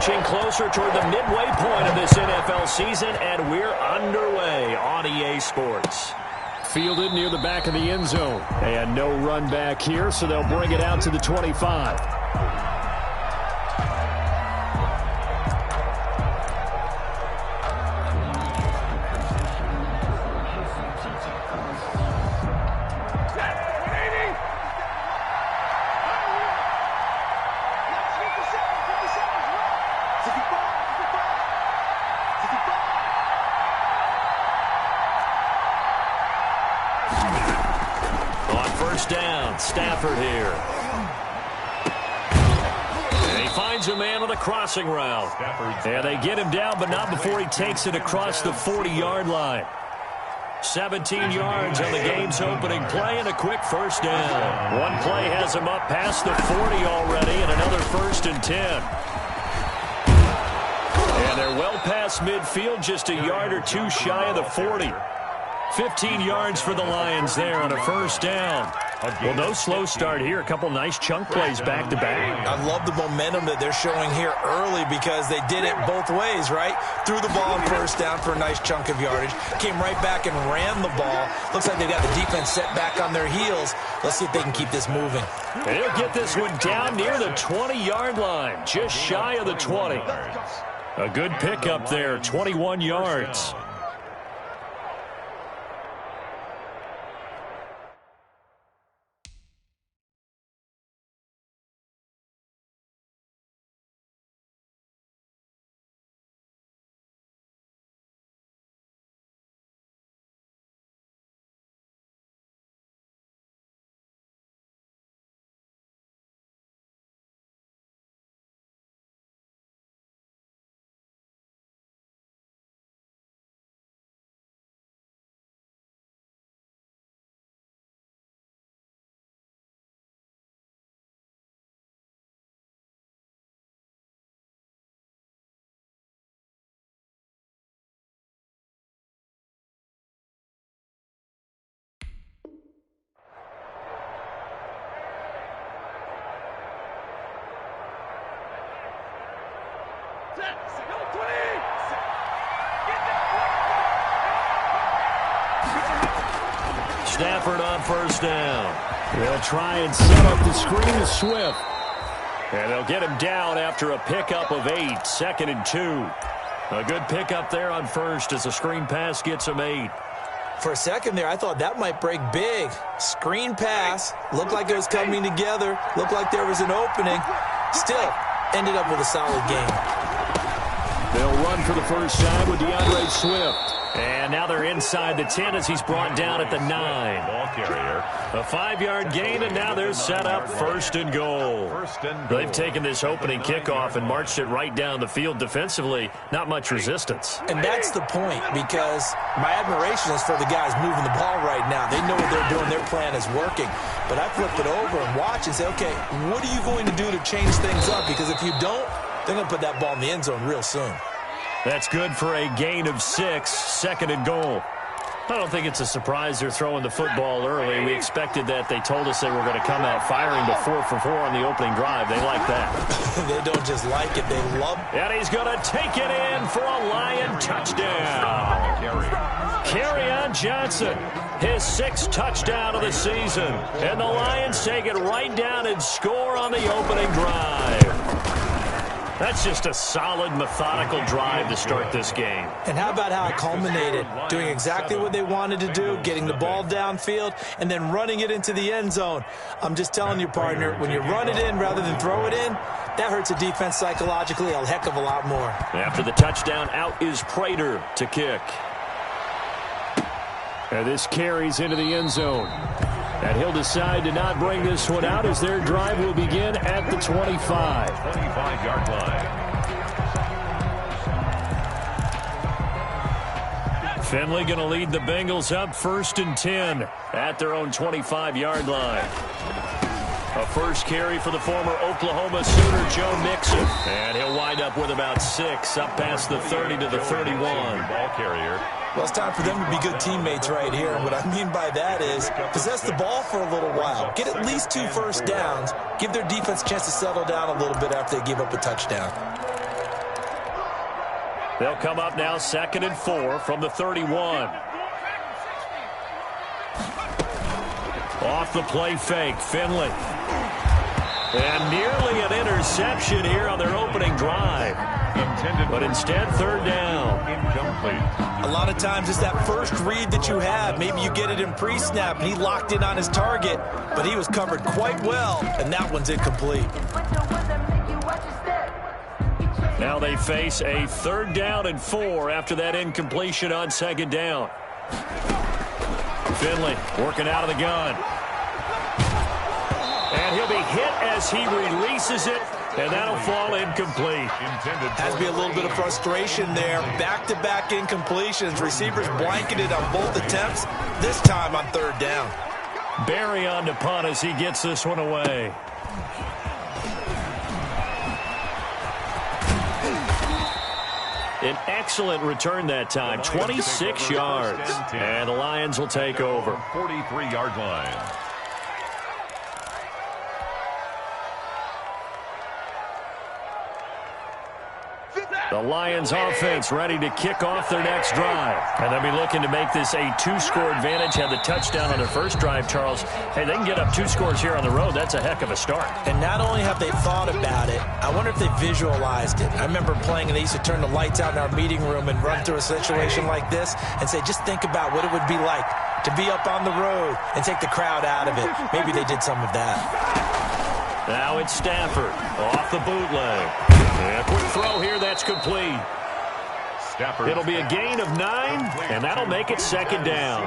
Closer toward the midway point of this NFL season, and we're underway on EA Sports. Fielded near the back of the end zone. And no run back here, so they'll bring it out to the 25. Stafford here. And he finds a man on a crossing route. And they get him down, but not before he takes it across the 40-yard line. 17 yards on the game's opening play and a quick first down. One play has him up past the 40 already, and another 1st and 10. And they're well past midfield, just a yard or two shy of the 40. 15 yards for the Lions there on a first down. Well, no slow start here. A couple nice chunk plays back-to-back. I love the momentum that they're showing here early because they did it both ways, right? Threw the ball on first down for a nice chunk of yardage. Came right back and ran the ball. Looks like they've got the defense set back on their heels. Let's see if they can keep this moving. And he'll get this one down near the 20-yard line, just shy of the 20. A good pickup there, 21 yards. Stafford on first down. They'll try and set up the screen to Swift. And they'll get him down after a pickup of 8, 2nd and 2. A good pickup there on first as a screen pass gets him 8. For a second there, I thought that might break big. Screen pass. Looked like it was coming together. Looked like there was an opening. Still, ended up with a solid game. They'll run for the first time with DeAndre Swift. And now they're inside the 10 as he's brought down at the 9. Ball carrier. A 5-yard gain, and now they're set up 1st and goal. They've taken this opening kickoff and marched it right down the field defensively. Not much resistance. And that's the point, because my admiration is for the guys moving the ball right now. They know what they're doing. Their plan is working. But I flip it over and watch and say, okay, what are you going to do to change things up? Because if you don't, they're going to put that ball in the end zone real soon. That's good for a gain of 6, 2nd and goal. I don't think it's a surprise they're throwing the football early. We expected that. They told us they were going to come out firing the 4 for 4 on the opening drive. They like that. They don't just like it, they love it. And he's going to take it in for a Lion touchdown. Kerryon Johnson, his 6th touchdown of the season. And the Lions take it right down and score on the opening drive. That's just a solid, methodical drive to start this game. And how about how it culminated? Doing exactly what they wanted to do, getting the ball downfield, and then running it into the end zone. I'm just telling you, partner, when you run it in rather than throw it in, that hurts a defense psychologically a heck of a lot more. After the touchdown, out is Prater to kick. And this carries into the end zone. And he'll decide to not bring this one out as their drive will begin at the 25. 25-yard line. Finley going to lead the Bengals up 1st and 10 at their own 25-yard line. A first carry for the former Oklahoma Sooner, Joe Mixon. And he'll wind up with about 6 up past the 30 to the 31. Ball carrier. Well, it's time for them to be good teammates right here. And what I mean by that is possess the ball for a little while. Get at least 2 first downs. Give their defense a chance to settle down a little bit after they give up a touchdown. They'll come up now 2nd and 4 from the 31. Off the play fake, Finley. And nearly an interception here on their opening drive. But instead, 3rd down. Incomplete. A lot of times it's that first read that you have. Maybe you get it in pre-snap, and he locked in on his target, but he was covered quite well, and that one's incomplete. Now they face a 3rd down and 4 after that incompletion on 2nd down. Finley working out of the gun. And he'll be hit as he releases it, and that'll fall incomplete. Has to be a little bit of frustration there. Back-to-back incompletions. Receivers blanketed on both attempts, this time on 3rd down. Barry on to punt as he gets this one away. An excellent return that time, 26 yards. And the Lions will take over. 43-yard line. The Lions offense ready to kick off their next drive. And they'll be looking to make this a 2-score advantage. Had the touchdown on their first drive, Charles. Hey, they can get up 2 scores here on the road. That's a heck of a start. And not only have they thought about it, I wonder if they visualized it. I remember playing, and they used to turn the lights out in our meeting room and run through a situation like this and say, just think about what it would be like to be up on the road and take the crowd out of it. Maybe they did some of that. Now it's Stafford off the bootleg. And a quick throw here that's complete. Stafford. It'll be a gain of 9, and that'll make it 2nd down.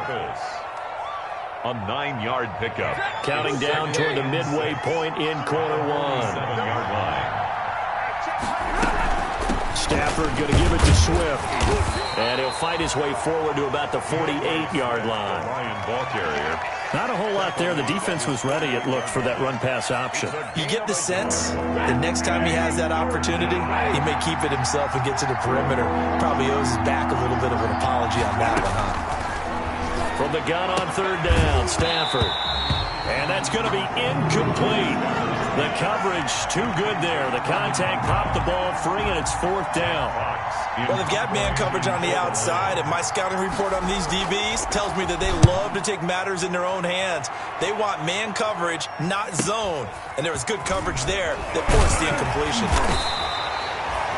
A 9-yard pickup. Counting down toward the midway point in quarter 1. 7-yard line. Stafford going to give it to Swift. And he'll fight his way forward to about the 48-yard line. Lion ball carrier. Not a whole lot there. The defense was ready, it looked, for that run-pass option. You get the sense the next time he has that opportunity, he may keep it himself and get to the perimeter. Probably owes his back a little bit of an apology on that one, huh? From the gun on 3rd down, Stafford. And that's going to be incomplete. The coverage too good there. The contact popped the ball free, and it's 4th down. Well, they've got man coverage on the outside, and my scouting report on these DBs tells me that they love to take matters in their own hands. They want man coverage, not zone. And there was good coverage there that forced the incompletion.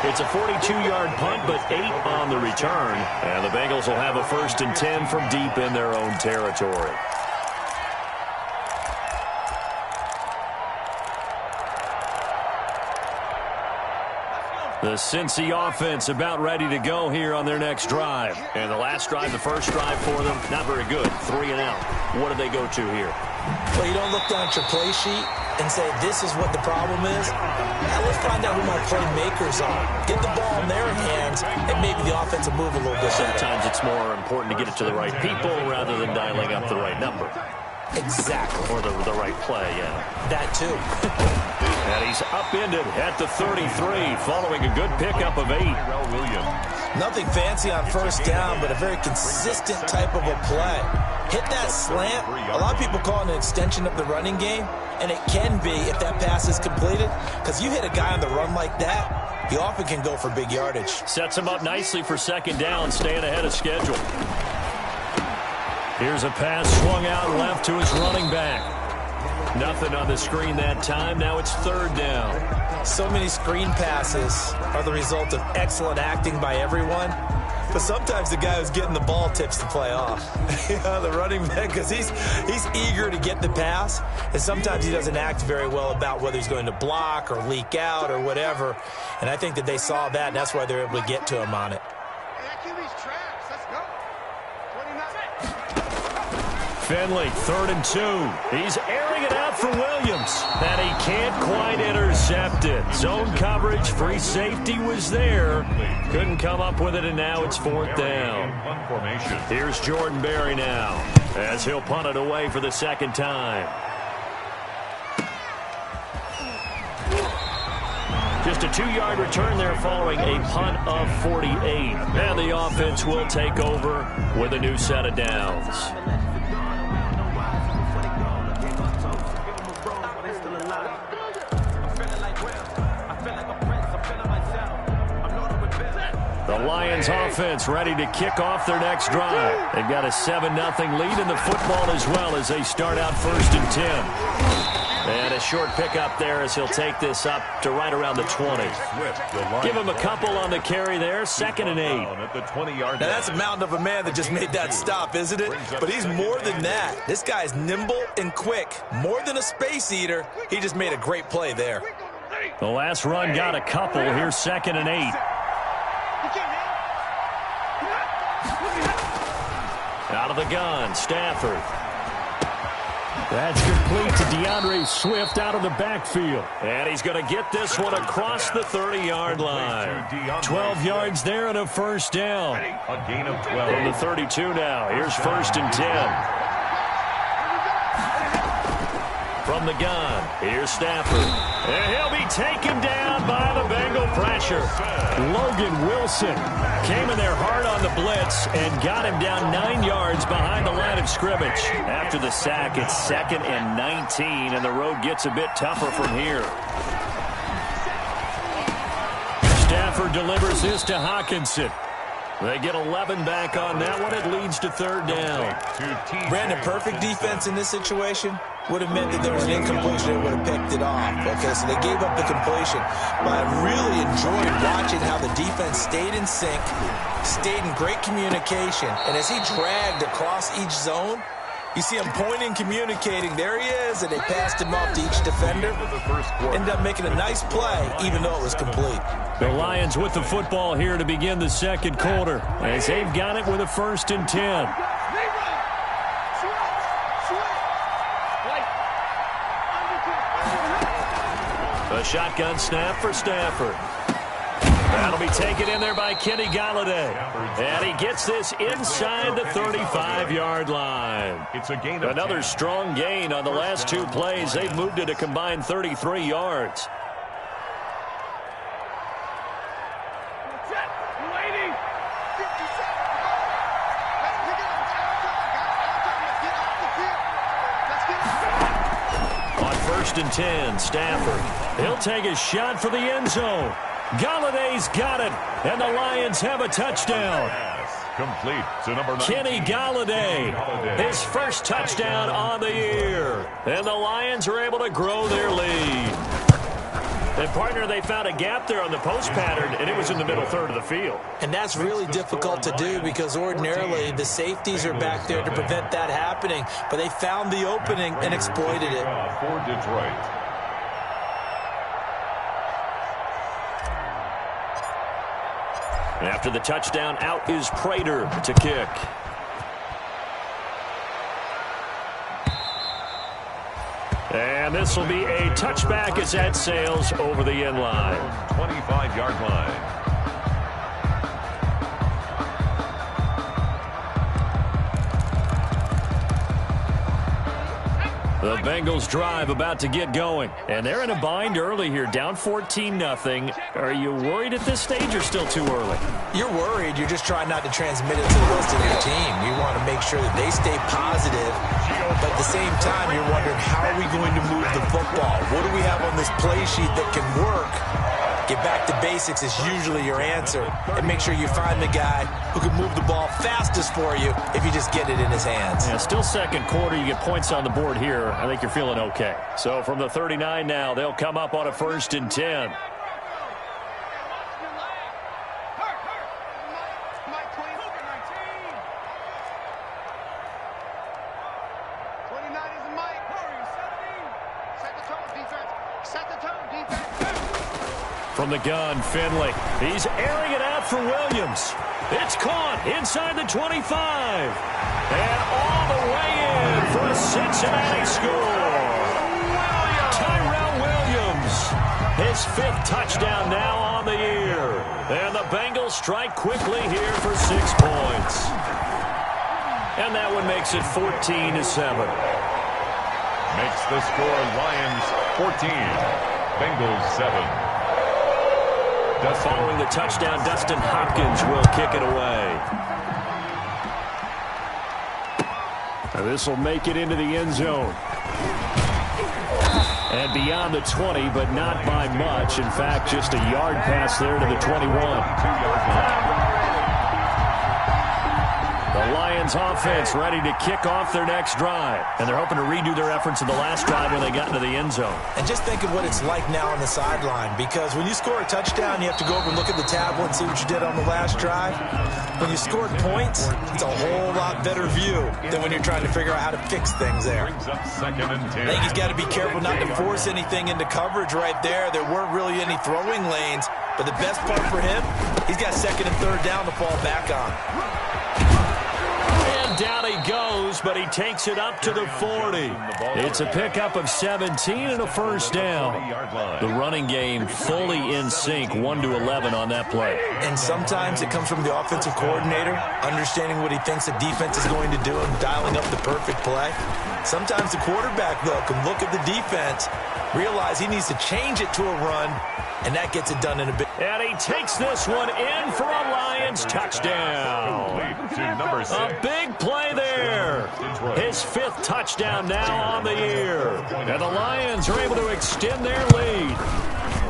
It's a 42-yard punt, but 8 on the return. And the Bengals will have a 1st and 10 from deep in their own territory. The Cincy offense about ready to go here on their next drive. And the last drive, the first drive for them, not very good. 3 and out. What do they go to here? Well, you don't look down at your play sheet and say, this is what the problem is. Now let's find out who my playmakers are. Get the ball in their hands, and maybe the offense will move a little bit better. Sometimes it's more important to get it to the right people rather than dialing up the right number. Exactly. Or the right play, yeah. That too. And he's upended at the 33 following a good pickup of 8. Nothing fancy on 1st down, but a very consistent type of a play. Hit that slant. A lot of people call it an extension of the running game, and it can be if that pass is completed, because you hit a guy on the run like that, he often can go for big yardage. Sets him up nicely for 2nd down, staying ahead of schedule. Here's a pass swung out left to his running back. Nothing on the screen that time. Now it's 3rd down. So many screen passes are the result of excellent acting by everyone. But sometimes the guy who's getting the ball tips the play off. The running back, because he's eager to get the pass. And sometimes he doesn't act very well about whether he's going to block or leak out or whatever. And I think that they saw that, and that's why they're able to get to him on it. Finley, 3rd and 2. He's airing it out for Williams. And he can't quite intercept it. Zone coverage, free safety was there. Couldn't come up with it, and now it's 4th down. Here's Jordan Berry now, as he'll punt it away for the 2nd time. Just a 2-yard return there following a punt of 48. And the offense will take over with a new set of downs. The Lions offense ready to kick off their next drive. They've got a 7-0 lead in the football as well as they start out 1st and 10. And a short pickup there as he'll take this up to right around the 20. Give him a couple on the carry there. 2nd and 8. Now that's a mountain of a man that just made that stop, isn't it? But he's more than that. This guy's nimble and quick. More than a space eater. He just made a great play there. The last run got a couple. Here's 2nd and 8. Out of the gun, Stafford. That's complete to DeAndre Swift out of the backfield. And he's going to get this one across the 30-yard line. 12 yards there and a 1st down. A gain of 12. From the 32 now. Here's 1st and 10. From the gun, here's Stafford. And he'll be taken down by the Bengal pressure. Logan Wilson came in there hard on the blitz and got him down 9 yards behind the line of scrimmage. After the sack, it's 2nd and 19, and the road gets a bit tougher from here. Stafford delivers this to Hawkinson. They get 11 back on that one. It leads to 3rd down. Brandon, perfect defense in this situation would have meant that there was an incompletion that would have picked it off. Okay, so they gave up the completion. But I really enjoyed watching how the defense stayed in sync, stayed in great communication. And as he dragged across each zone, you see him pointing, communicating. There he is, and they passed him off to each defender. Ended up making a nice play, even though it was complete. The Lions with the football here to begin the 2nd quarter, as they've got it with a 1st and 10. A shotgun snap for Stafford. That'll be taken in there by Kenny Galladay. And he gets this inside the 35-yard line. It's a gain of Another 10. strong gain on the last 2 plays. They've moved it a combined 33 yards. On 1st and 10, Stafford. He'll take a shot for the end zone. Galladay's got it, and the Lions have a touchdown. Complete to number 19. Kenny Galladay, his first touchdown on the year. And the Lions are able to grow their lead. And, partner, they found a gap there on the post pattern, and it was in the middle 3rd of the field. And that's really difficult to do because ordinarily the safeties are back there to prevent that happening. But they found the opening and exploited it. For Detroit. After the touchdown, out is Prater to kick. And this will be a touchback as that sails over the end line. 25-yard line. The Bengals drive about to get going. And they're in a bind early here, down 14-0. Are you worried at this stage or still too early? You're worried. You're just trying not to transmit it to the rest of your team. You want to make sure that they stay positive. But at the same time, you're wondering, how are we going to move the football? What do we have on this play sheet that can work? Get back to basics is usually your answer. And make sure you find the guy who can move the ball fastest for you if you just get it in his hands. Yeah, still 2nd quarter. You get points on the board here. I think you're feeling okay. So from the 39 now, they'll come up on a 1st and 10. From the gun, Finley. He's airing it out for Williams. It's caught inside the 25. And all the way in for a Cincinnati score. Tyrell Williams. His 5th touchdown now on the year. And the Bengals strike quickly here for 6 points. And that one makes it 14-7. Makes the score Lions 14, Bengals 7. Following the touchdown, Dustin Hopkins will kick it away. This will make it into the end zone. And beyond the 20, but not by much. In fact, just a yard pass there to the 21. 2-yard line. The Lions offense ready to kick off their next drive. And they're hoping to redo their efforts in the last drive when they got into the end zone. And just think of what it's like now on the sideline, because when you score a touchdown, you have to go over and look at the tablet and see what you did on the last drive. When you scored points, it's a whole lot better view than when you're trying to figure out how to fix things there. Brings up 2nd and 10. I think he's got to be careful not to force anything into coverage right there. There weren't really any throwing lanes, but the best part for him, he's got 2nd and 3rd down to fall back on. Down he goes, but he takes it up to the 40. It's a pickup of 17 and a first down. The running game fully in sync, 1-11 on that play. And sometimes it comes from the offensive coordinator, understanding what he thinks the defense is going to do and dialing up the perfect play. Sometimes the quarterback, though, can look at the defense, realize he needs to change it to a run, and that gets it done in a bit. And he takes this one in for a Lions touchdown. Number 6. A big play there. His 5th touchdown now on the year. And the Lions are able to extend their lead.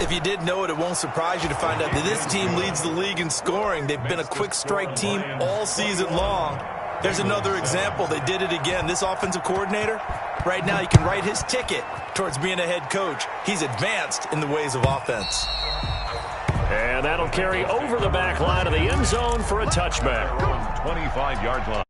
If you did know it, it won't surprise you to find out that this team leads the league in scoring. They've been a quick strike team all season long. There's another example. They did it again. This offensive coordinator, right now, he can write his ticket towards being a head coach. He's advanced in the ways of offense. And that'll carry over the back line of the end zone for a touchback. 25-yard line.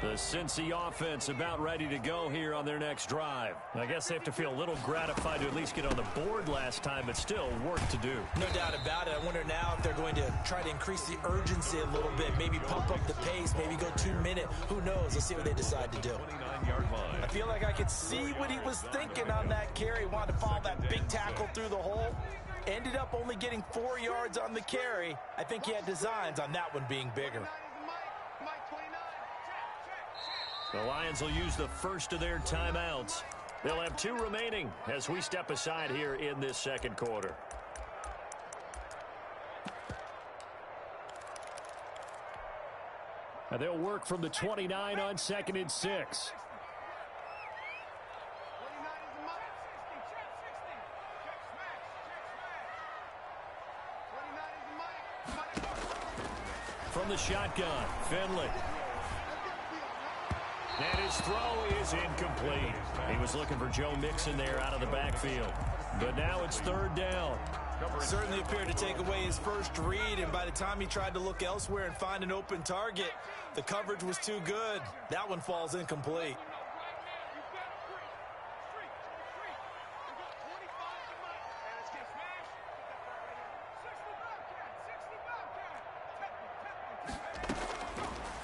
The Cincy offense about ready to go here on their next drive. I guess they have to feel a little gratified to at least get on the board last time, but still work to do. No doubt about it. I wonder now if they're going to try to increase the urgency a little bit, maybe pump up the pace, maybe go 2-minute. Who knows? Let's see what they decide to do. 29-yard line. I feel like I could see what he was thinking on that carry. Wanted to follow that big tackle through the hole. Ended up only getting 4 yards on the carry. I think he had designs on that one being bigger. The Lions will use the first of their timeouts. They'll have 2 remaining as we step aside here in this second quarter. And they'll work from the 29 on 2nd and 6. From the shotgun, Finley. And his throw is incomplete. He was looking for Joe Mixon there out of the backfield. But now it's 3rd down. Certainly appeared to take away his first read, and by the time he tried to look elsewhere and find an open target, the coverage was too good. That one falls incomplete.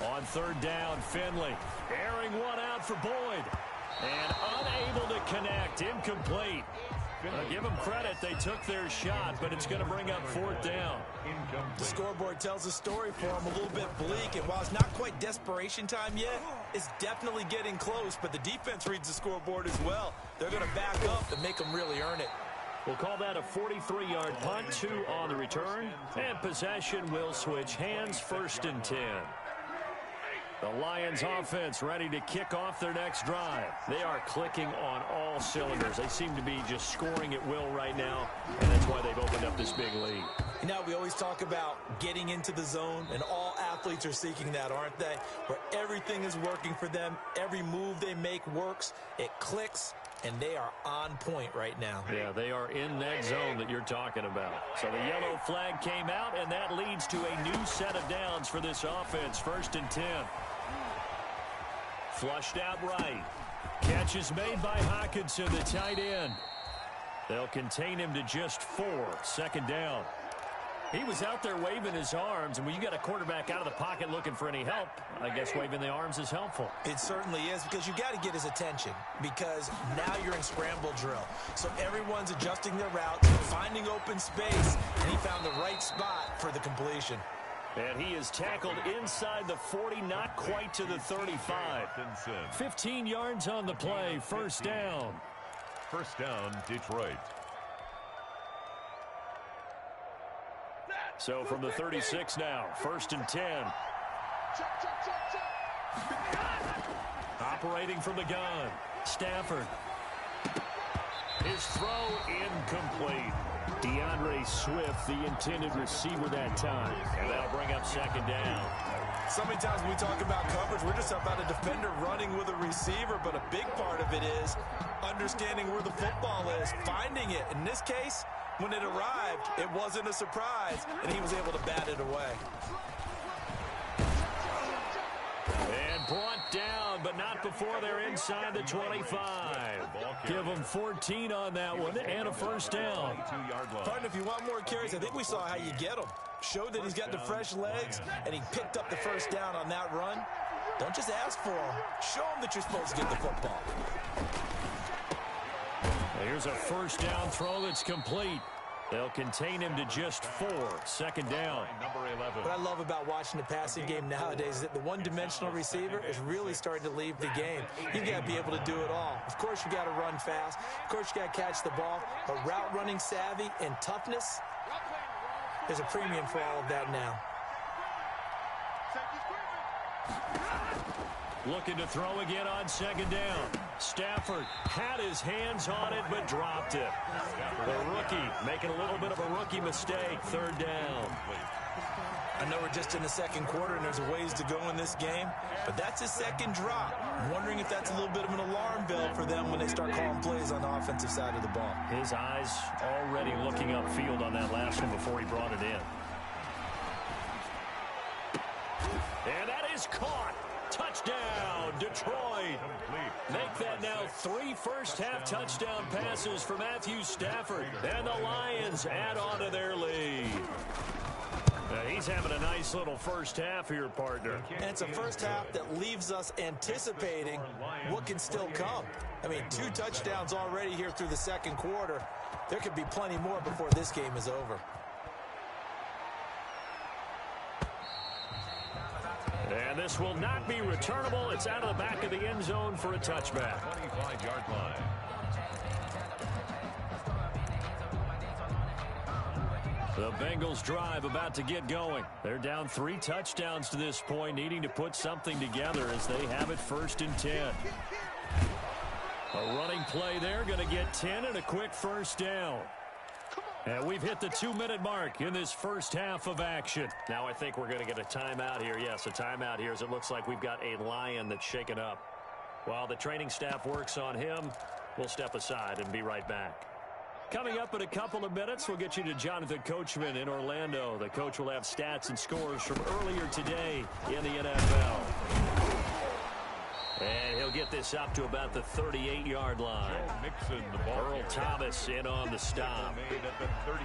On 3rd down, Finley airing one out for Boyd. And unable to connect, incomplete. Give them credit, they took their shot, but it's going to bring up 4th down. The scoreboard tells a story for them, a little bit bleak, and while it's not quite desperation time yet, it's definitely getting close, but the defense reads the scoreboard as well. They're going to back up and make them really earn it. We'll call that a 43-yard punt, 2 on the return, and possession will switch hands, 1st and 10. The Lions offense ready to kick off their next drive. They are clicking on all cylinders. They seem to be just scoring at will right now, and that's why they've opened up this big lead. You know, we always talk about getting into the zone, and all athletes are seeking that, aren't they? Where everything is working for them, every move they make works, it clicks, and they are on point right now. Yeah, they are in that zone that you're talking about. So the yellow flag came out, and that leads to a new set of downs for this offense. 1st and 10. Flushed out right. Catch is made by Hockenson, the tight end. They'll contain him to just 4. 2nd down. He was out there waving his arms, and when you got a quarterback out of the pocket looking for any help, I guess waving the arms is helpful. It certainly is, because you got to get his attention, because now you're in scramble drill. So everyone's adjusting their routes, finding open space, and he found the right spot for the completion. And he is tackled inside the 40, not quite to the 35. 15 yards on the play, 1st down. 1st down, Detroit. So from the 36 now, 1st and 10. Operating from the gun, Stafford. His throw incomplete. DeAndre Swift, the intended receiver that time. And that'll bring up second down. So many times when we talk about coverage, we're just about a defender running with a receiver, but a big part of it is understanding where the football is, finding it. In this case, when it arrived, it wasn't a surprise, and he was able to bat it away. And brought down, but not before they're inside the 25. Give them 14 on that one and a first down. Partner, if you want more carries, I think we saw how you get them. Showed that he's got the fresh legs, and he picked up the first down on that run. Don't just ask for them. Show them that you're supposed to get the football. Here's a first down throw that's complete. They'll contain him to just 4. Second down. Number 11. What I love about watching the passing game nowadays is that the one-dimensional receiver is really starting to leave the game. You've got to be able to do it all. Of course, you got to run fast. Of course, you got to catch the ball. But route running savvy and toughness, there's a premium for all of that now. Looking to throw again on second down. Stafford had his hands on it, but dropped it. The rookie making a little bit of a rookie mistake. Third down. I know we're just in the second quarter and there's a ways to go in this game, but that's his second drop. I'm wondering if that's a little bit of an alarm bell for them when they start calling plays on the offensive side of the ball. His eyes already looking upfield on that last one before he brought it in. And that is caught. Touchdown, Detroit. Make that now 3 first-half touchdown passes for Matthew Stafford. And the Lions add on to their lead. He's having a nice little first half here, partner. And it's a first half that leaves us anticipating what can still come. I mean, 2 touchdowns already here through the second quarter. There could be plenty more before this game is over. And this will not be returnable. It's out of the back of the end zone for a touchback. 25-yard line. The Bengals drive about to get going. They're down 3 touchdowns to this point, needing to put something together as they have it 1st and 10. A running play there, going to get 10 and a quick first down. And we've hit the 2-minute mark in this first half of action. Now I think we're going to get a timeout here. Yes, a timeout here as it looks like we've got a Lion that's shaken up. While the training staff works on him, we'll step aside and be right back. Coming up in a couple of minutes, we'll get you to Jonathan Coachman in Orlando. The coach will have stats and scores from earlier today in the NFL. And he'll get this up to about the 38-yard line. Earl Thomas in on the stop.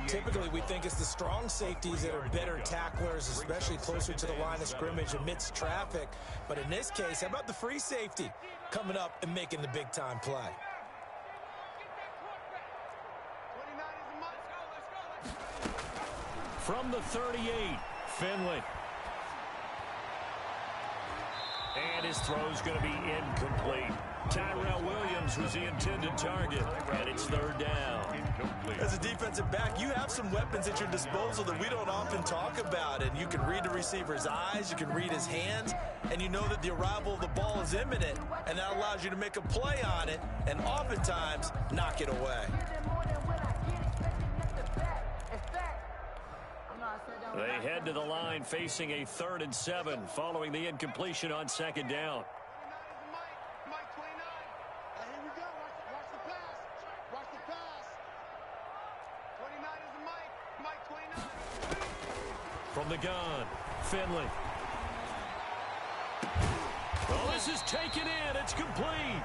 Typically, we think it's the strong safeties that are better tacklers, especially closer to the line of scrimmage amidst traffic. But in this case, how about the free safety coming up and making the big-time play? From the 38, Finley. And his throw's going to be incomplete. Tyrell Williams was the intended target, and it's 3rd down. As a defensive back, you have some weapons at your disposal that we don't often talk about, and you can read the receiver's eyes, you can read his hands, and you know that the arrival of the ball is imminent, and that allows you to make a play on it, and oftentimes knock it away. They head to the line facing a 3rd and 7 following the incompletion on 2nd down. From the gun, Finley. Oh, this is taken in. It's complete.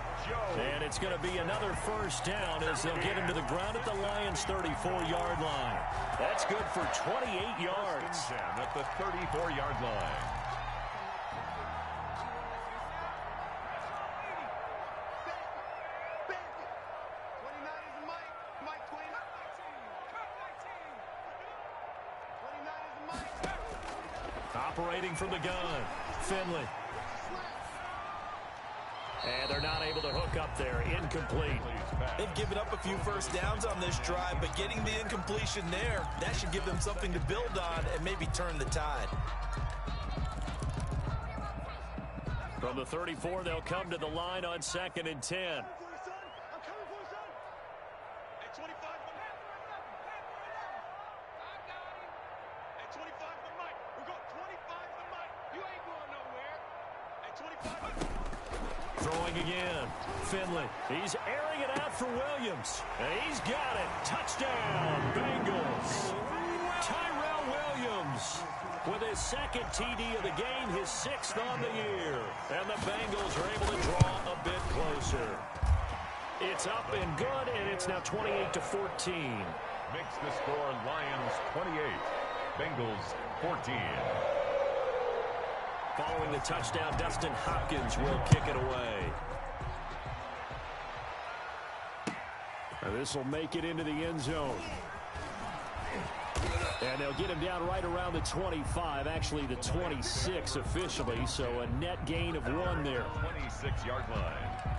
And it's going to be another first down as they'll get him to the ground at the Lions' 34-yard line. That's good for 28 yards. At the 34-yard line. Operating from the gun, Finley. And they're not able to hook up there. Incomplete. They've given up a few first downs on this drive, but getting the incompletion there, that should give them something to build on and maybe turn the tide. From the 34, they'll come to the line on 2nd and 10. Throwing again. Finley. He's airing it out for Williams. And he's got it. Touchdown, Bengals. Tyrell Williams with his 2nd TD of the game, his 6th on the year. And the Bengals are able to draw a bit closer. It's up and good, and it's now 28-14. Makes the score Lions 28, Bengals 14. Following the touchdown, Dustin Hopkins will kick it away. And this will make it into the end zone. And they'll get him down right around the 25, actually the 26 officially, so a net gain of 1 there. 26-yard line.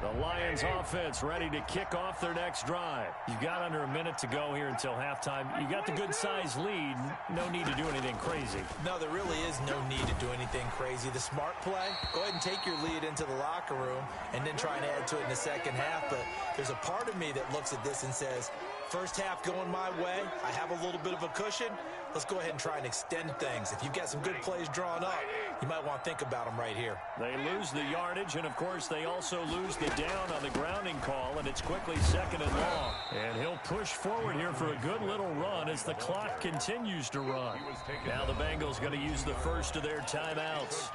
The Lions offense ready to kick off their next drive. You've got under a minute to go here until halftime. You got the good-sized lead. No need to do anything crazy. No, there really is no need to do anything crazy. The smart play, go ahead and take your lead into the locker room and then try and add to it in the second half. But there's a part of me that looks at this and says, first half going my way, I have a little bit of a cushion. Let's go ahead and try and extend things. If you've got some good plays drawn up, you might want to think about them right here. They lose the yardage, and, of course, they also lose the down on the grounding call, and it's quickly 2nd and long. And he'll push forward here for a good little run as the clock continues to run. Now the Bengals going to use the first of their timeouts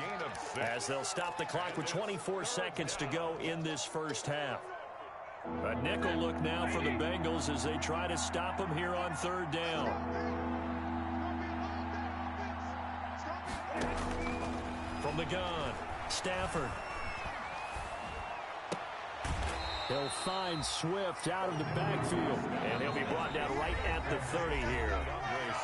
as they'll stop the clock with 24 seconds to go in this first half. A nickel look now for the Bengals as they try to stop them here on 3rd down. From the gun, Stafford. He'll find Swift out of the backfield, and he'll be brought down right at the 30 here.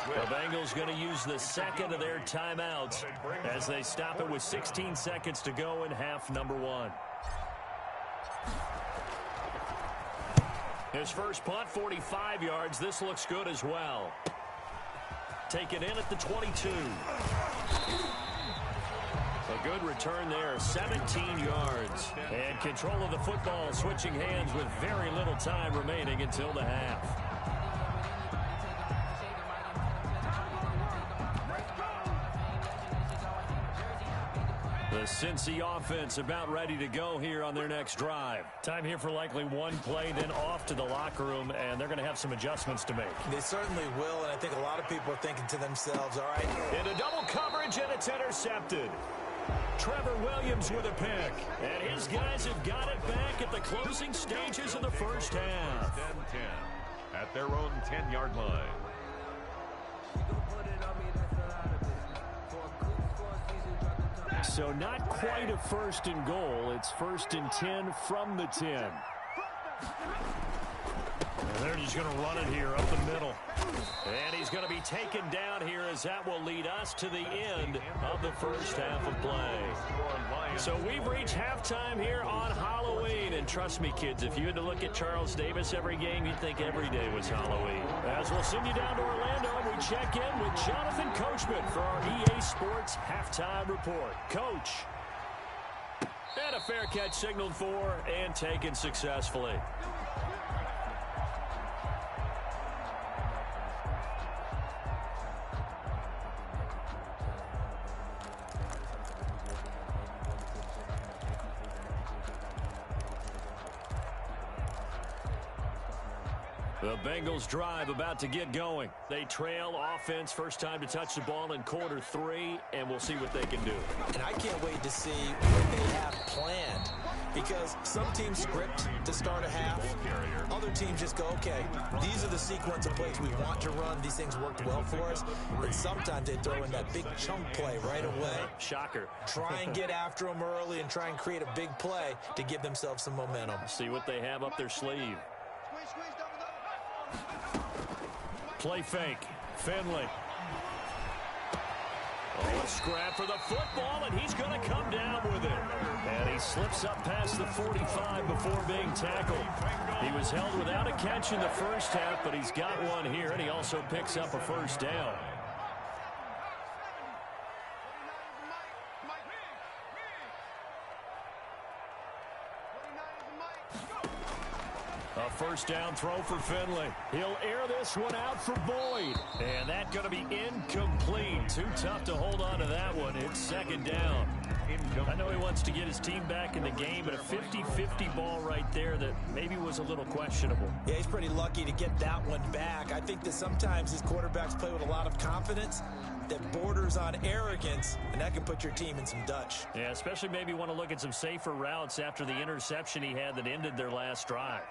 The Bengals going to use the 2nd of their timeouts as they stop it with 16 seconds to go in half number 1. His first punt, 45 yards. This looks good as well. Taken in at the 22. A good return there, 17 yards. And control of the football, switching hands with very little time remaining until the half. The Cincy offense about ready to go here on their next drive. Time here for likely one play, then off to the locker room, and they're going to have some adjustments to make. They certainly will, and I think a lot of people are thinking to themselves, all right. Into double coverage, and it's intercepted. Trevor Williams with a pick, and his guys have got it back at the closing stages of the first half. 10-10 at their own 10-yard line. So not quite a 1st and goal. It's 1st and 10 from the 10. And they're just going to run it here up the middle. And he's going to be taken down here as that will lead us to the end of the first half of play. So we've reached halftime here on Halloween. And trust me, kids, if you had to look at Charles Davis every game, you'd think every day was Halloween. As we'll send you down to Orlando, and we check in with Jonathan Coachman for our EA Sports Halftime Report. Coach. And a fair catch signaled for and taken successfully. The Bengals drive about to get going. They trail offense, first time to touch the ball in quarter 3, and we'll see what they can do. And I can't wait to see what they have planned, because some teams script to start a half. Other teams just go, okay, these are the sequence of plays we want to run. These things worked well for us. And sometimes they throw in that big chunk play right away. Shocker. Try and get after them early and try and create a big play to give themselves some momentum. See what they have up their sleeve. Play fake. Finley. Oh, a scrap for the football, and he's going to come down with it. And he slips up past the 45 before being tackled. He was held without a catch in the first half, but he's got one here, and he also picks up a first down. A first down throw for Finley. He'll air this one out for Boyd. And that's going to be incomplete. Too tough to hold on to that one. It's second down. I know he wants to get his team back in the game, but a 50-50 ball right there that maybe was a little questionable. Yeah, he's pretty lucky to get that one back. I think that sometimes his quarterbacks play with a lot of confidence that borders on arrogance, and that can put your team in some Dutch. Yeah, especially maybe want to look at some safer routes after the interception he had that ended their last drive.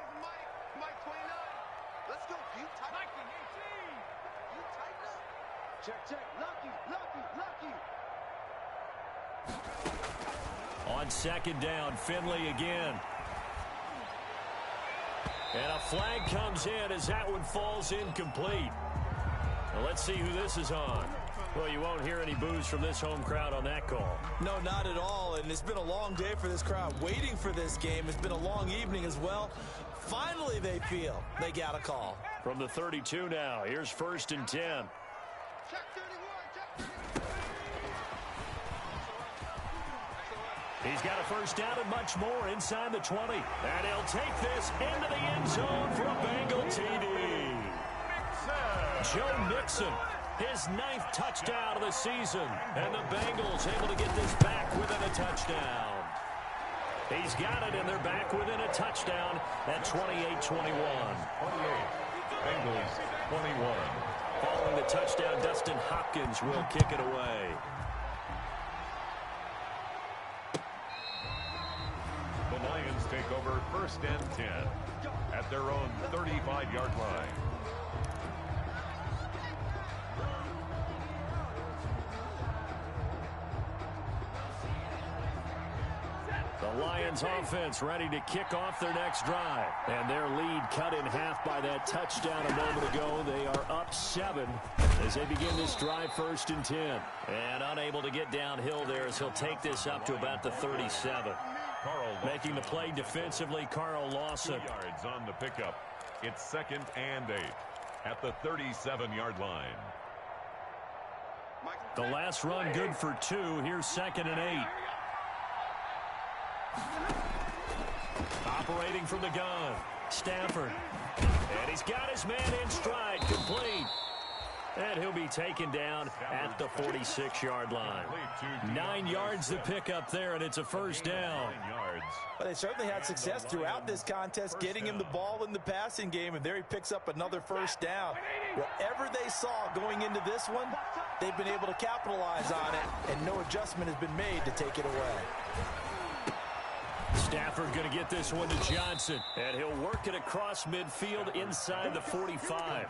Check. Lucky. On second down, Finley again. And a flag comes in as that one falls incomplete. Well, let's see who this is on. Well, you won't hear any boos from this home crowd on that call. No, not at all, and it's been a long day for this crowd waiting for this game. It's been a long evening as well. Finally, they feel they got a call. From the 32 now, here's 1st and 10. Check 31. He's got a first down and much more inside the 20. And he'll take this into the end zone for a Bengal TD. Joe Mixon, his 9th touchdown of the season. And the Bengals able to get this back within a touchdown. He's got it, and they're back within a touchdown at 28-21. 28. Bengals 21. Following the touchdown, Dustin Hopkins will kick it away. The Lions take over 1st and 10 at their own 35-yard line. The Lions offense ready to kick off their next drive. And their lead cut in half by that touchdown a moment ago. They are up 7 as they begin this drive 1st and 10. And unable to get downhill there as he'll take this up to about the 37. Making the play defensively, Carl Lawson. 2 yards on the pickup. It's 2nd and 8 at the 37-yard line. The last run good for 2. Here's 2nd and 8. Operating from the gun, Stafford. And he's got his man in stride, complete. And he'll be taken down at the 46-yard line. 9 yards to pick up there, and it's a first down. But they certainly had success throughout this contest, getting him the ball in the passing game, and there he picks up another first down. Whatever they saw going into this one, they've been able to capitalize on it, and no adjustment has been made to take it away. Stafford going to get this one to Johnson, and he'll work it across midfield inside the 45.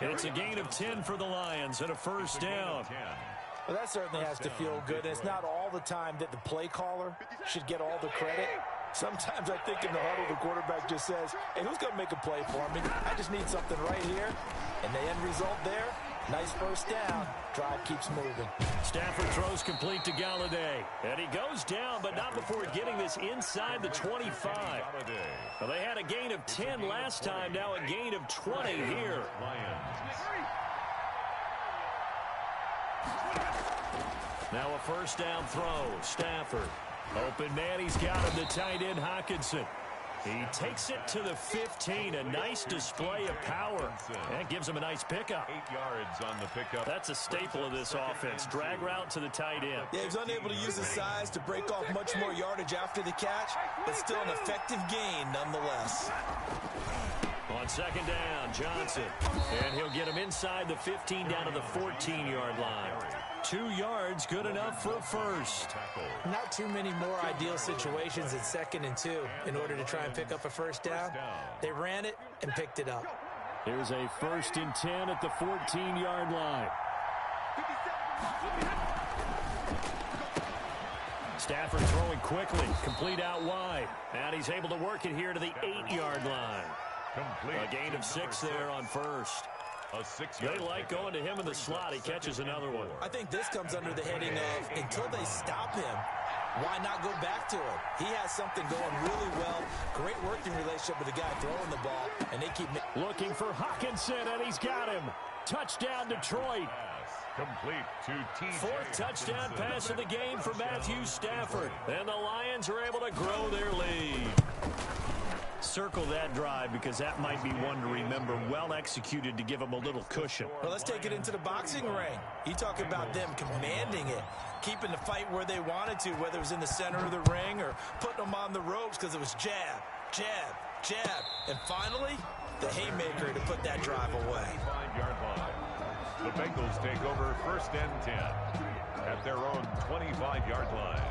It's a gain of 10 for the Lions and a first down. Well, that certainly has to feel good. It's not all the time that the play caller should get all the credit. Sometimes I think in the huddle, the quarterback just says, hey, who's going to make a play for me? I just need something right here. And the end result there, nice first down. Drive keeps moving. Stafford throws complete to Galladay. And he goes down, but not before getting this inside the 25. Well, they had a gain of 10 last time, now a gain of 20 here. Now a first down throw. Stafford. Open man, he's got him, the tight end Hockenson. He takes it to the 15. A nice display of power. That gives him a nice pickup. 8 yards on the pickup. That's a staple of this offense. Drag route to the tight end. Yeah, he was unable to use his size to break off much more yardage after the catch, but still an effective gain nonetheless. On second down, Johnson. And he'll get him inside the 15 down to the 14-yard line. 2 yards, good enough for a first. Not too many more ideal situations at 2nd and 2 in order to try and pick up a first down. They ran it and picked it up. Here's a 1st and 10 at the 14-yard line. Stafford throwing quickly, complete out wide. And he's able to work it here to the 8-yard line. A gain of 6 there on first. They like going to him in the slot. He catches another one. I think this comes under the heading of until they stop him, why not go back to him? He has something going really well. Great working relationship with the guy throwing the ball, and they keep looking for Hockenson, and he's got him. Touchdown, Detroit. Complete to TJ. 4th touchdown pass of the game for Matthew Stafford. And the Lions are able to grow their lead. circle that drive because that might be one to remember. Well executed to give them a little cushion. Well, let's take it into the boxing ring. You talk about them commanding it, keeping the fight where they wanted to, whether it was in the center of the ring or putting them on the ropes because it was jab, jab, jab. And finally, the haymaker to put that drive away. 25-yard line. The Bengals take over 1st and 10 at their own 25-yard line.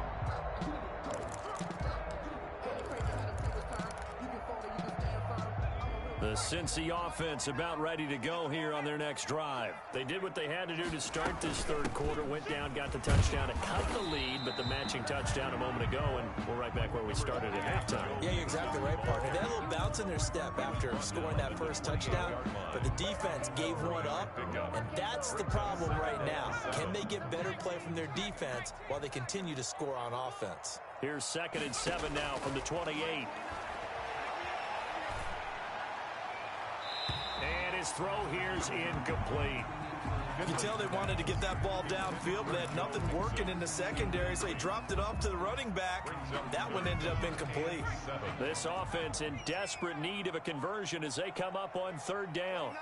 The Cincy offense about ready to go here on their next drive. They did what they had to do to start this third quarter. Went down, got the touchdown to cut the lead, but the matching touchdown a moment ago, and we're right back where we started at halftime. Yeah, you're exactly right, partner. They had a little bounce in their step after scoring that first touchdown, but the defense gave one up, and that's the problem right now. Can they get better play from their defense while they continue to score on offense? Here's 2nd and 7 now from the 28. And his throw here's incomplete. You can tell they wanted to get that ball downfield, but they had nothing working in the secondary, so he dropped it off to the running back. That one ended up incomplete. This offense in desperate need of a conversion as they come up on 3rd down.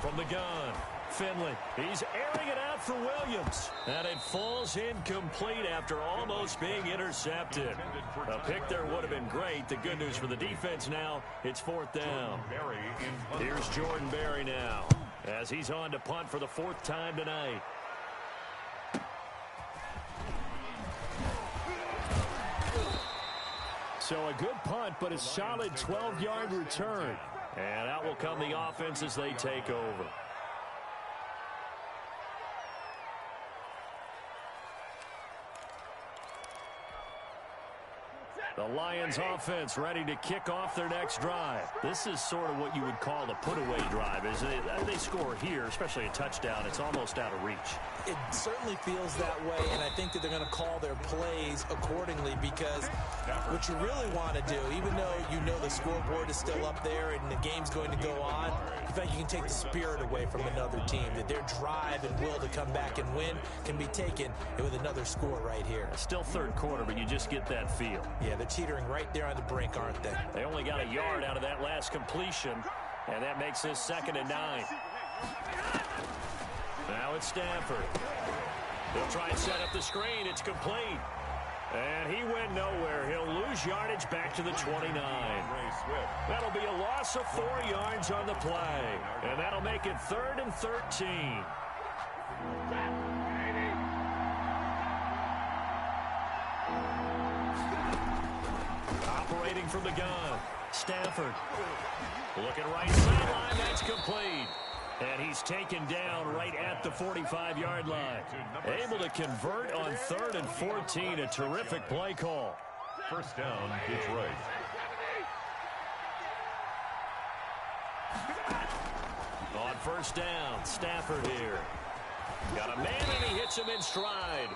From the gun, Finley. He's airing it out for Williams. And it falls incomplete after almost being intercepted. A pick there would have been great. The good news for the defense now, it's 4th down. Here's Jordan Berry now as he's on to punt for the 4th time tonight. So a good punt, but a solid 12-yard return. And out will come the offense as they take over. The Lions offense ready to kick off their next drive. This is sort of what you would call the put-away drive. As they score here, especially a touchdown, it's almost out of reach. It certainly feels that way, and I think that they're going to call their plays accordingly because what you really want to do, even though you know the scoreboard is still up there and the game's going to go on, in fact, you can take the spirit away from another team, that their drive and will to come back and win can be taken with another score right here. Still 3rd quarter, but you just get that feel. Yeah, they're teetering right there on the brink, aren't they? They only got a yard out of that last completion, and that makes this 2nd and 9. Now it's Stafford. He'll try and set up the screen. It's complete. And he went nowhere. He'll lose yardage back to the 29. That'll be a loss of 4 yards on the play. And that'll make it 3rd and 13. Operating from the gun, Stafford. Looking right sideline, that's complete. And he's taken down right at the 45-yard line. Able to convert on 3rd and 14. A terrific play call. 1st down, Detroit. On 1st down, Stafford here. Got a man and he hits him in stride.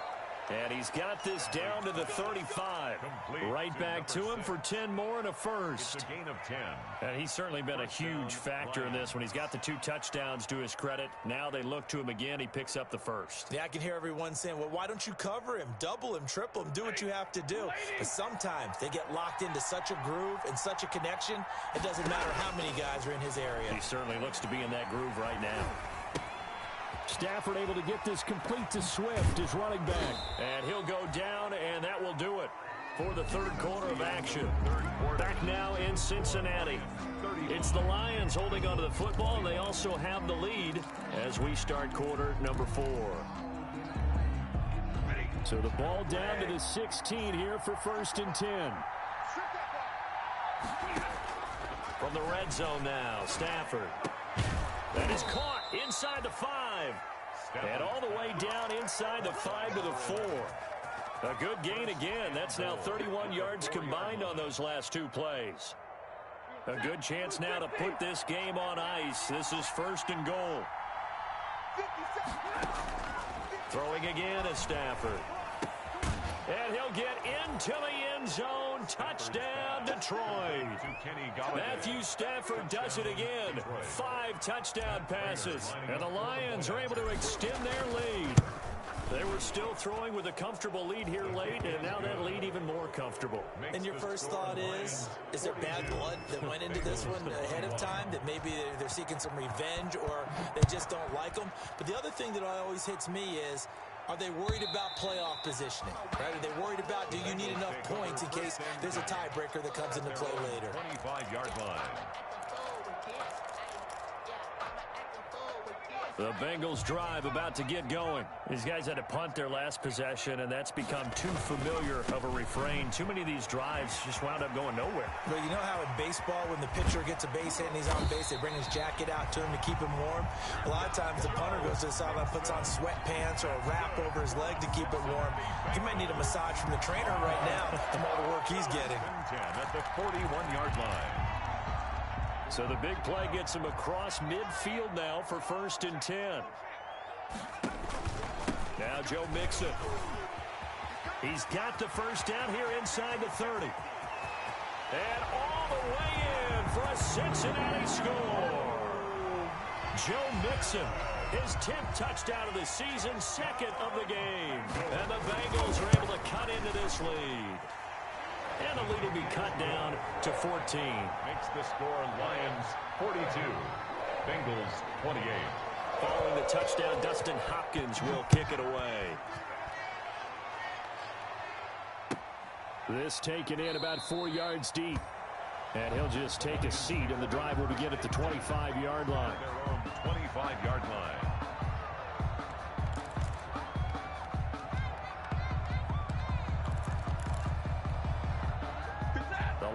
And he's got this down to the 35. Right back to him for 10 more and a first. It's a gain of 10. And he's certainly been a huge factor in this when he's got the 2 touchdowns to his credit. Now they look to him again. He picks up the first. Yeah, I can hear everyone saying, well, why don't you cover him, double him, triple him, do what you have to do. But sometimes they get locked into such a groove and such a connection, it doesn't matter how many guys are in his area. He certainly looks to be in that groove right now. Stafford able to get this complete to Swift, his running back. And he'll go down, and that will do it for the 3rd quarter of action. Back now in Cincinnati. It's the Lions holding onto the football, and they also have the lead as we start quarter number 4. So the ball down to the 16 here for 1st and 10. From the red zone now, Stafford. That is caught inside the 5. And all the way down inside the 5 to the 4. A good gain again. That's now 31 yards combined on those last 2 plays. A good chance now to put this game on ice. This is 1st and goal. Throwing again is Stafford. And he'll get into the end zone. Touchdown, Detroit. Matthew Stafford does it again. 5 touchdown passes. And the Lions are able to extend their lead. They were still throwing with a comfortable lead here late, and now that lead even more comfortable. And your first thought is there bad blood that went into this one ahead of time, that maybe they're seeking some revenge or they just don't like them? But the other thing that always hits me is, are they worried about playoff positioning? Right? Are they worried about, do you need enough points in case there's a tiebreaker that comes into play later? 25-yard line. The Bengals drive about to get going. These guys had to punt their last possession, and that's become too familiar of a refrain. Too many of these drives just wound up going nowhere. Well, you know how in baseball, when the pitcher gets a base hit and he's on base, they bring his jacket out to him to keep him warm? A lot of times the punter goes to the sideline, puts on sweatpants or a wrap over his leg to keep it warm. He might need a massage from the trainer right now from all the work he's getting. 10 at the 41-yard line. So the big play gets him across midfield now for 1st and 10. Now Joe Mixon. He's got the first down here inside the 30. And all the way in for a Cincinnati score. Joe Mixon, his 10th touchdown of the season, 2nd of the game. And the Bengals are able to cut into this lead. And the lead will be cut down to 14. Makes the score Lions 42. Bengals 28. Following the touchdown, Dustin Hopkins will kick it away. This taken in about 4 yards deep. And he'll just take a seat, and the drive will begin at the 25-yard line. Their own 25-yard line.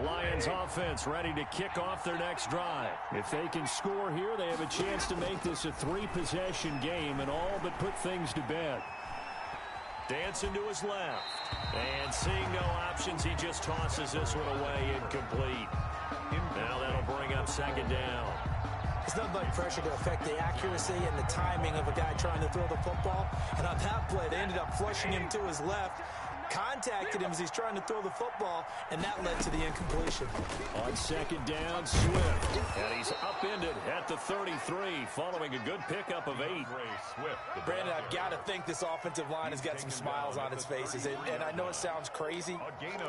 Lions offense ready to kick off their next drive. If they can score here, they have a chance to make this a 3-possession game and all but put things to bed. Dancing to his left. And seeing no options, he just tosses this one away incomplete. Now that'll bring up 2nd down. It's nothing like pressure to affect the accuracy and the timing of a guy trying to throw the football. And on that play, they ended up flushing him to his left. Contacted him as he's trying to throw the football, and that led to the incompletion. On 2nd down, Swift. And he's upended at the 33, following a good pickup of 8. Brandon, I've got to think this offensive line has got some smiles on its faces. And I know it sounds crazy,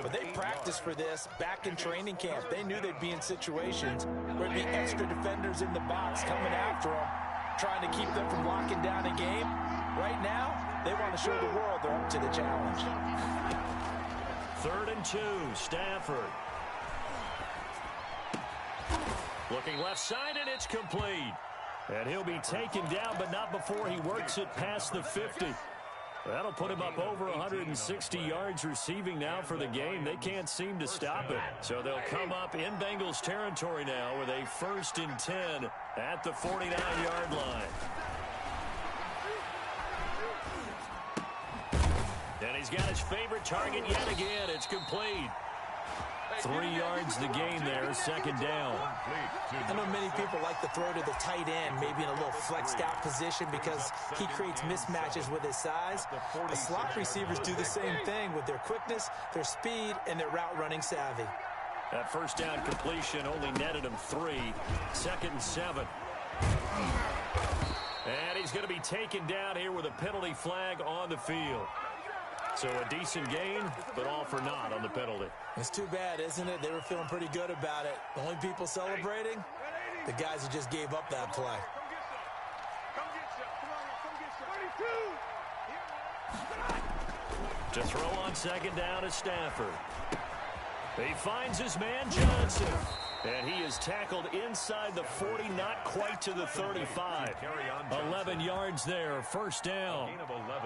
but they practiced for this back in training camp. They knew they'd be in situations where there'd be extra defenders in the box coming after them, trying to keep them from locking down a game. Right now, they want to show the world they're up to the challenge. 3rd and 2, Stafford. Looking left side, and it's complete. And he'll be taken down, but not before he works it past the 50. That'll put him up over 160 yards receiving now for the game. They can't seem to stop it. So they'll come up in Bengals territory now with a 1st and 10 at the 49-yard line. And he's got his favorite target yet again. It's complete. 3 yards the gain there, 2nd down. I know many people like to throw to the tight end, maybe in a little flexed out position because he creates mismatches with his size. The slot receivers do the same thing with their quickness, their speed, and their route running savvy. That 1st down completion only netted him 3. 2nd and 7. And he's going to be taken down here with a penalty flag on the field. So a decent gain, but all for naught on the penalty. It's too bad, isn't it? They were feeling pretty good about it. The only people celebrating, the guys who just gave up that play. To throw on 2nd down is Stafford. He finds his man Johnson. And he is tackled inside the 40, not quite to the 35. 11 yards there, 1st down.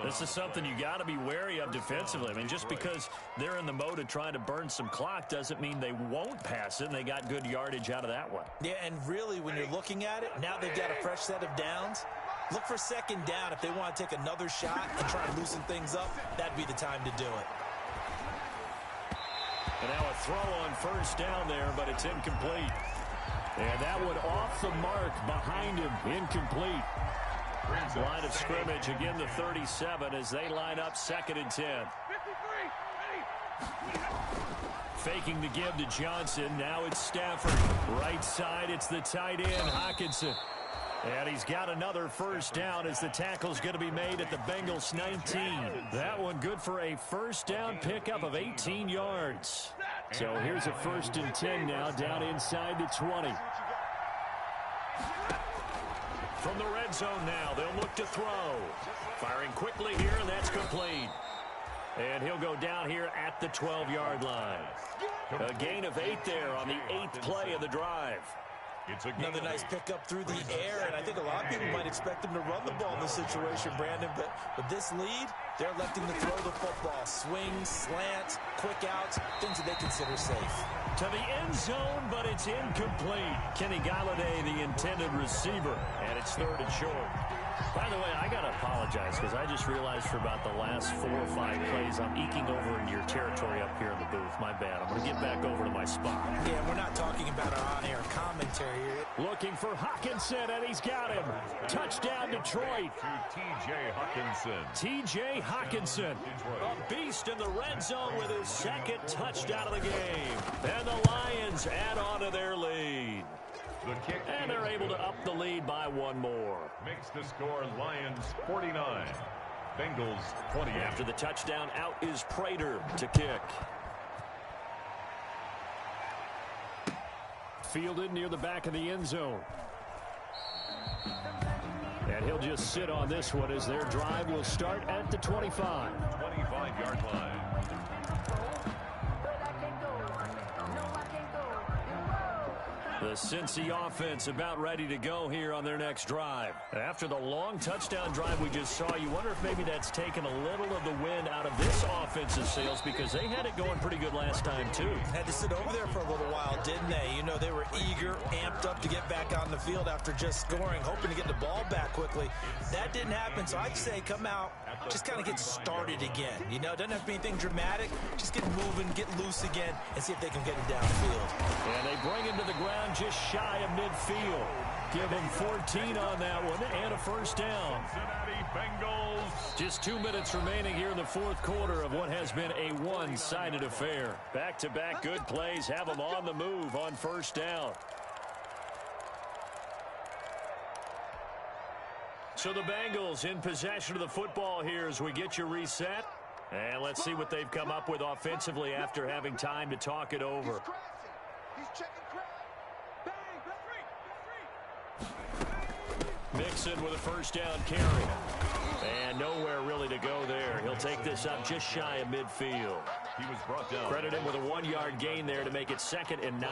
This is something you got to be wary of defensively. I mean, just because they're in the mode of trying to burn some clock doesn't mean they won't pass it, and they got good yardage out of that one. Yeah, and really, when you're looking at it, now they've got a fresh set of downs. Look for 2nd down. If they want to take another shot and try to loosen things up, that'd be the time to do it. And now a throw on 1st down there, but it's incomplete. And that one off the mark behind him, incomplete. Line of scrimmage, again the 37 as they line up 2nd and 10. Faking the give to Johnson. Now it's Stafford. Right side, it's the tight end, Hockenson. And he's got another first down as the tackle's going to be made at the Bengals 19. That one good for a first down pickup of 18 yards. So here's a 1st and 10 now down inside the 20. From the red zone now, they'll look to throw. Firing quickly here, and that's complete. And he'll go down here at the 12-yard line. A gain of 8 there on the 8th play of the drive. It's another nice pickup through the air, and I think a lot of people might expect him to run the ball in this situation, Brandon, but with this lead, they're electing to throw the football. Swings, slants, quick outs, things that they consider safe. To the end zone, but it's incomplete. Kenny Galladay, the intended receiver, and it's 3rd and short. By the way, I got to apologize because I just realized for about the last 4 or 5 plays I'm eking over into your territory up here in the booth. My bad. I'm going to get back over to my spot. Yeah, we're not talking about our on-air commentary here. Looking for Hockenson, and he's got him. Touchdown, Detroit. T.J. Hockenson. T.J. Hockenson, a beast in the red zone with his 2nd touchdown of the game. And the Lions add on to their lead. The kick, and they're able to up the lead by 1 more. Makes the score Lions 49, Bengals 20. After the touchdown, out is Prater to kick. Fielded near the back of the end zone. And he'll just sit on this one as their drive will start at the 25. 25-yard line. The Cincy offense about ready to go here on their next drive. After the long touchdown drive we just saw, you wonder if maybe that's taken a little of the wind out of this offensive sails because they had it going pretty good last time too. Had to sit over there for a little while, didn't they? You know, they were eager, amped up to get back on the field after just scoring, hoping to get the ball back quickly. That didn't happen, so I'd say come out, just kind of get started again. You know, doesn't have to be anything dramatic. Just get moving, get loose again, and see if they can get it downfield. And they bring him to the ground just shy of midfield. Give him 14 on that one and a first down. Cincinnati Bengals. Just 2 minutes remaining here in the 4th quarter of what has been a one-sided affair. Back-to-back good plays have them on the move on first down. So the Bengals in possession of the football here as we get you reset. And let's see what they've come up with offensively after having time to talk it over. He's checking crowd. Bang, Mixon with a first down carry. And nowhere really to go there. He'll take this up just shy of midfield. He was brought down. Credit him with a 1-yard gain there to make it 2nd and 9.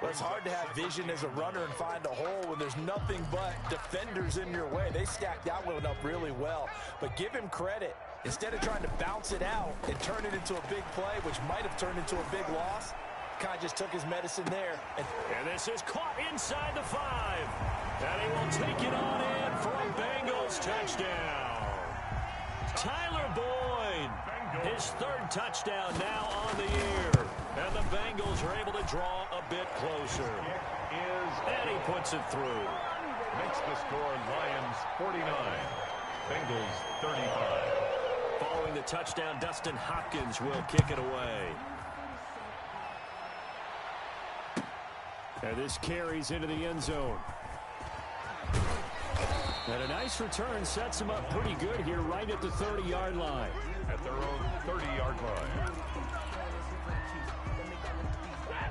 Well, it's hard to have vision as a runner and find a hole when there's nothing but defenders in your way. They stacked that one up really well. But give him credit. Instead of trying to bounce it out and turn it into a big play, which might have turned into a big loss, kind of just took his medicine there. And this is caught inside the 5. And he will take it on in for a Bengals touchdown. Tyler Boyd, his 3rd touchdown now on the year. And the Bengals are able to draw a bit closer. And he puts it through. Makes the score Lions 49, Bengals 35. Following the touchdown, Dustin Hopkins will kick it away. And this carries into the end zone. And a nice return sets him up pretty good here right at the 30-yard line. At their own 30-yard line.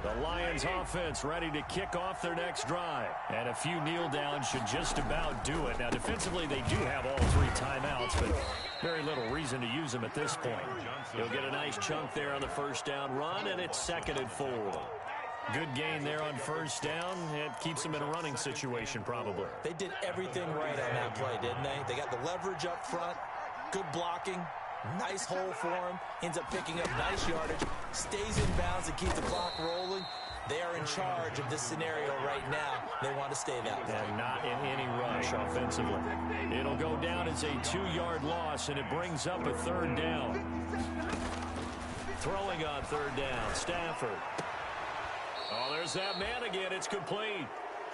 The Lions offense ready to kick off their next drive. And a few kneel downs should just about do it. Now, defensively, they do have all 3 timeouts, but very little reason to use them at this point. He'll get a nice chunk there on the first down run, and it's 2nd and 4. Good gain there on first down. It keeps them in a running situation, probably. They did everything right on that play, didn't they? They got the leverage up front, good blocking, nice hole for him, ends up picking up nice yardage, stays in bounds and keeps the clock rolling. They are in charge of this scenario right now. They want to stay that way. And not in any rush offensively. It'll go down as a 2-yard loss, and it brings up a 3rd down. Throwing on 3rd down, Stafford. Oh, there's that man again. It's complete.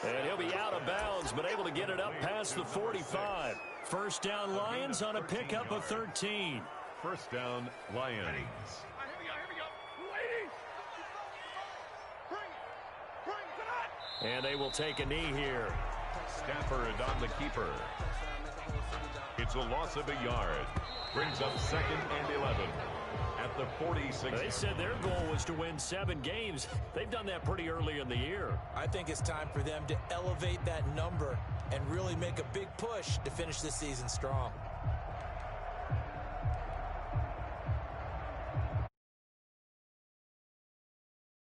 And he'll be out of bounds, but able to get it up past the 45. First down, Lions on a pickup of 13. First down, Lions. Here we go. Ladies. Bring it. And they will take a knee here. Stafford on the keeper. It's a loss of a yard. Brings up 2nd and 11 at the 46. They said their goal was to win 7 games. They've done that pretty early in the year. I think it's time for them to elevate that number and really make a big push to finish this season strong.